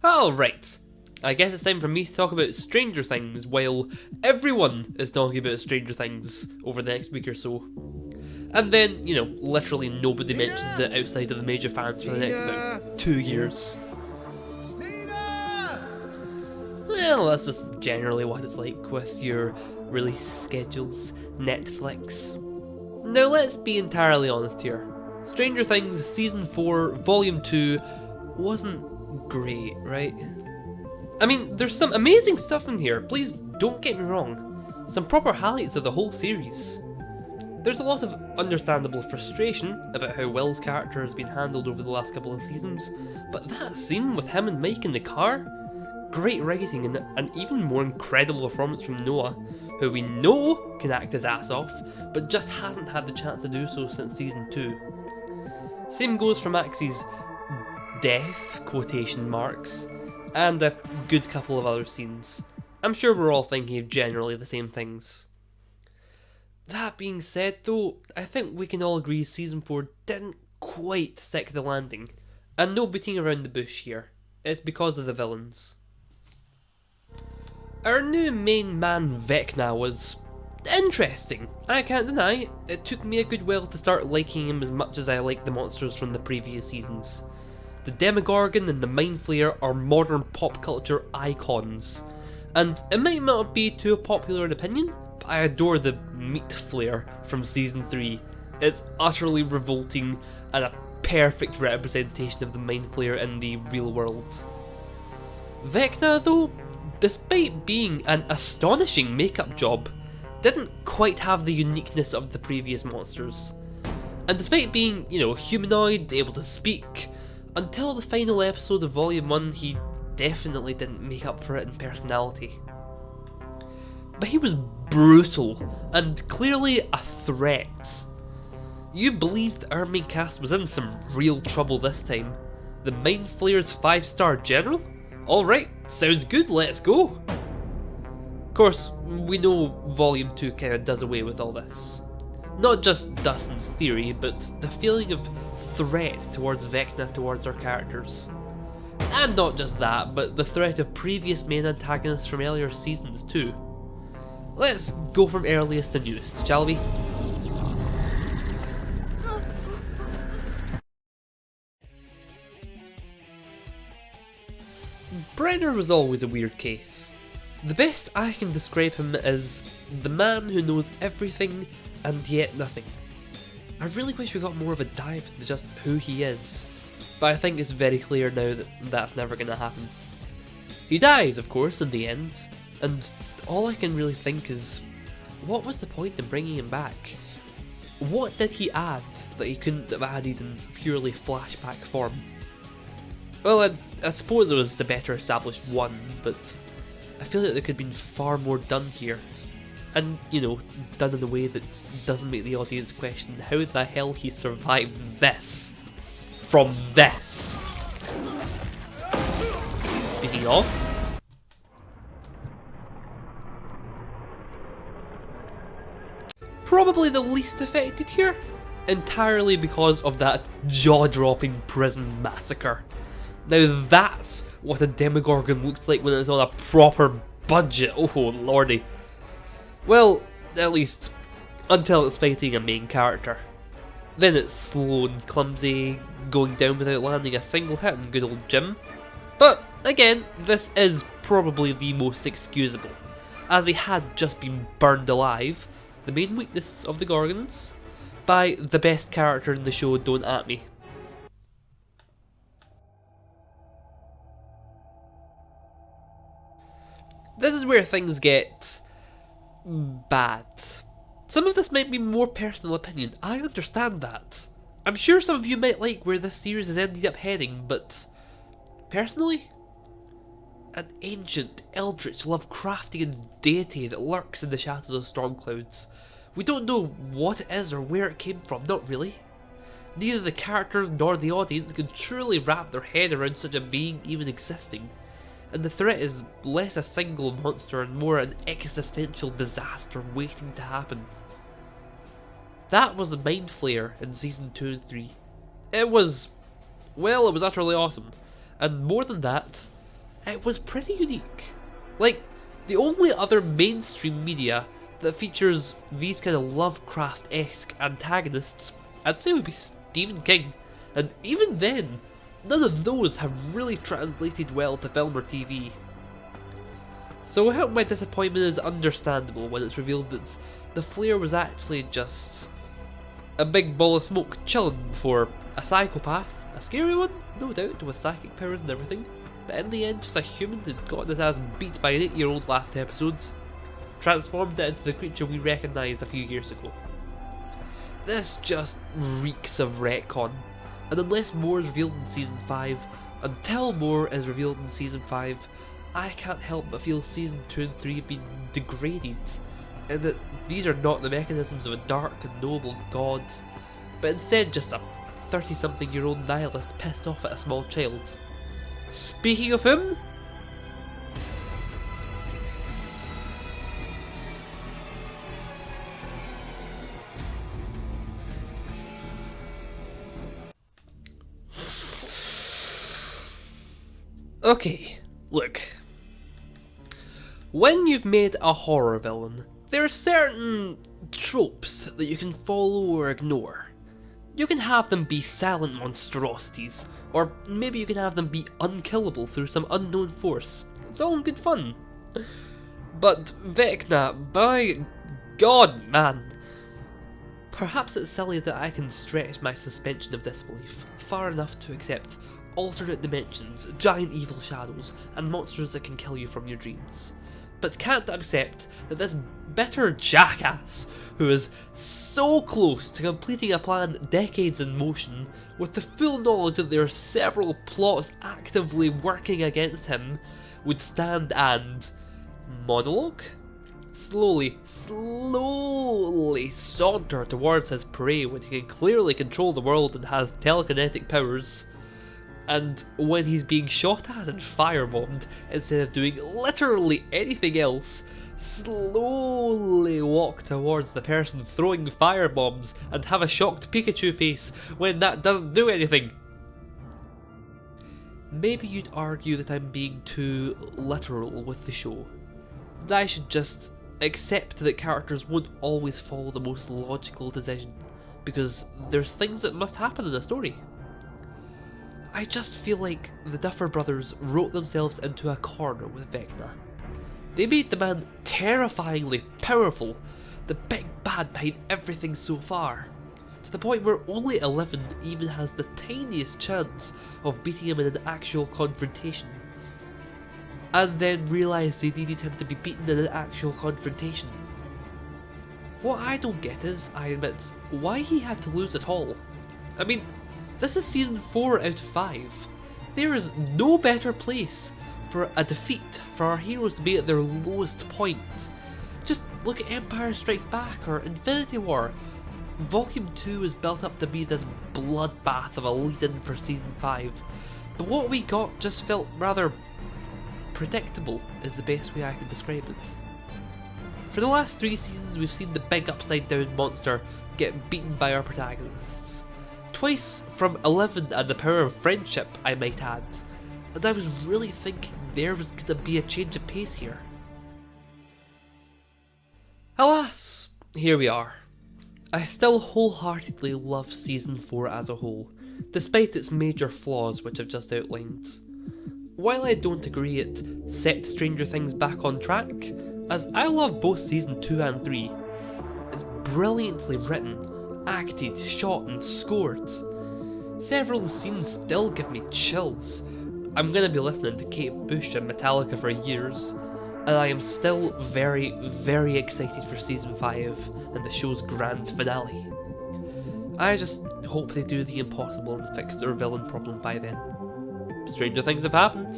Alright, I guess it's time for me to talk about Stranger Things while everyone is talking about Stranger Things over the next week or so. And then, literally nobody mentions it outside of the major fans for the next about 2 years. Well, that's just generally what it's like with your release schedules, Netflix. Now let's be entirely honest here. Stranger Things Season 4 Volume 2 wasn't great, right? I mean, there's some amazing stuff in here, please don't get me wrong. Some proper highlights of the whole series. There's a lot of understandable frustration about how Will's character has been handled over the last couple of seasons, but that scene with him and Mike in the car? Great writing and an even more incredible performance from Noah, who we know can act his ass off, but just hasn't had the chance to do so since Season 2. Same goes for Maxie's death, quotation marks, and a good couple of other scenes. I'm sure we're all thinking of generally the same things. That being said though, I think we can all agree Season 4 didn't quite stick the landing, and no beating around the bush here. It's because of the villains. Our new main man Vecna was interesting, I can't deny. It took me a good while to start liking him as much as I liked the monsters from the previous seasons. The Demogorgon and the Mind Flayer are modern pop culture icons, and it might not be too popular an opinion, but I adore the Meat Flayer from Season 3. It's utterly revolting and a perfect representation of the Mind Flayer in the real world. Vecna though, despite being an astonishing makeup job, didn't quite have the uniqueness of the previous monsters. And despite being, humanoid, able to speak, until the final episode of Volume 1 he definitely didn't make up for it in personality. But he was brutal, and clearly a threat. You believed our main cast was in some real trouble this time. The Mind Flayer's 5-star general? Alright, sounds good, let's go! Of course, we know Volume 2 kinda does away with all this. Not just Dustin's theory, but the feeling of threat towards Vecna towards our characters. And not just that, but the threat of previous main antagonists from earlier seasons too. Let's go from earliest to newest, shall we? Brenner was always a weird case. The best I can describe him is the man who knows everything and yet nothing. I really wish we got more of a dive into just who he is, but I think it's very clear now that that's never going to happen. He dies, of course, in the end, and all I can really think is, what was the point in bringing him back? What did he add that he couldn't have added in purely flashback form? Well, I suppose it was the better established one, but I feel like there could have been far more done here. And, done in a way that doesn't make the audience question how the hell he survived this. From this. Speaking of, probably the least affected here, entirely because of that jaw-dropping prison massacre. Now that's what a Demogorgon looks like when it's on a proper budget, oh lordy. Well, at least, until it's fighting a main character. Then it's slow and clumsy, going down without landing a single hit in good old Jim. But, again, this is probably the most excusable, as he had just been burned alive, the main weakness of the Gorgons, by the best character in the show, Don't At Me. This is where things get bad. Some of this might be more personal opinion, I understand that. I'm sure some of you might like where this series has ended up heading, but personally, an ancient, eldritch, Lovecraftian deity that lurks in the shadows of storm clouds. We don't know what it is or where it came from, not really. Neither the characters nor the audience can truly wrap their head around such a being even existing. And the threat is less a single monster and more an existential disaster waiting to happen. That was the Mind Flayer in Season 2 and 3. It was utterly awesome. And more than that, it was pretty unique. Like, the only other mainstream media that features these kind of Lovecraft-esque antagonists, I'd say would be Stephen King, and even then, none of those have really translated well to film or TV. So I hope my disappointment is understandable when it's revealed that the flare was actually just a big ball of smoke chilling before a psychopath, a scary one, no doubt, with psychic powers and everything, but in the end just a human who'd gotten his ass beat by an 8-year-old last episodes, transformed it into the creature we recognised a few years ago. This just reeks of retcon, and unless more is revealed in Season 5, until more is revealed in Season 5, I can't help but feel Season 2 and 3 have been degraded, and that these are not the mechanisms of a dark and noble god, but instead just a 30-something-year-old nihilist pissed off at a small child. Speaking of him, okay, look. When you've made a horror villain, there are certain tropes that you can follow or ignore. You can have them be silent monstrosities, or maybe you can have them be unkillable through some unknown force. It's all in good fun. But Vecna, by God, man. Perhaps it's silly that I can stretch my suspension of disbelief far enough to accept alternate dimensions, giant evil shadows, and monsters that can kill you from your dreams, but can't accept that this bitter jackass, who is so close to completing a plan decades in motion, with the full knowledge that there are several plots actively working against him, would stand and monologue? Slowly saunter towards his prey when he can clearly control the world and has telekinetic powers. And when he's being shot at and firebombed, instead of doing literally anything else, slowly walk towards the person throwing firebombs and have a shocked Pikachu face when that doesn't do anything. Maybe you'd argue that I'm being too literal with the show, that I should just accept that characters won't always follow the most logical decision, because there's things that must happen in a story. I just feel like the Duffer Brothers wrote themselves into a corner with Vecna. They made the man terrifyingly powerful, the big bad behind everything so far, to the point where only 11 even has the tiniest chance of beating him in an actual confrontation, and then realised they needed him to be beaten in an actual confrontation. What I don't get is, I admit, why he had to lose at all. I mean, this is season 4 out of 5. There is no better place for a defeat, for our heroes to be at their lowest point. Just look at Empire Strikes Back or Infinity War. Volume 2 is built up to be this bloodbath of a lead-in for season 5, but what we got just felt rather predictable, is the best way I can describe it. For the last 3 seasons we've seen the big upside down monster get beaten by our protagonists. Twice from 11 and the power of friendship, I might add, and I was really thinking there was going to be a change of pace here. Alas, here we are. I still wholeheartedly love Season 4 as a whole, despite its major flaws which I've just outlined. While I don't agree it set Stranger Things back on track, as I love both Season 2 and 3, it's brilliantly written, acted, shot and scored. Several scenes still give me chills. I'm gonna be listening to Kate Bush and Metallica for years, and I am still very, very excited for Season 5 and the show's grand finale. I just hope they do the impossible and fix their villain problem by then. Stranger things have happened.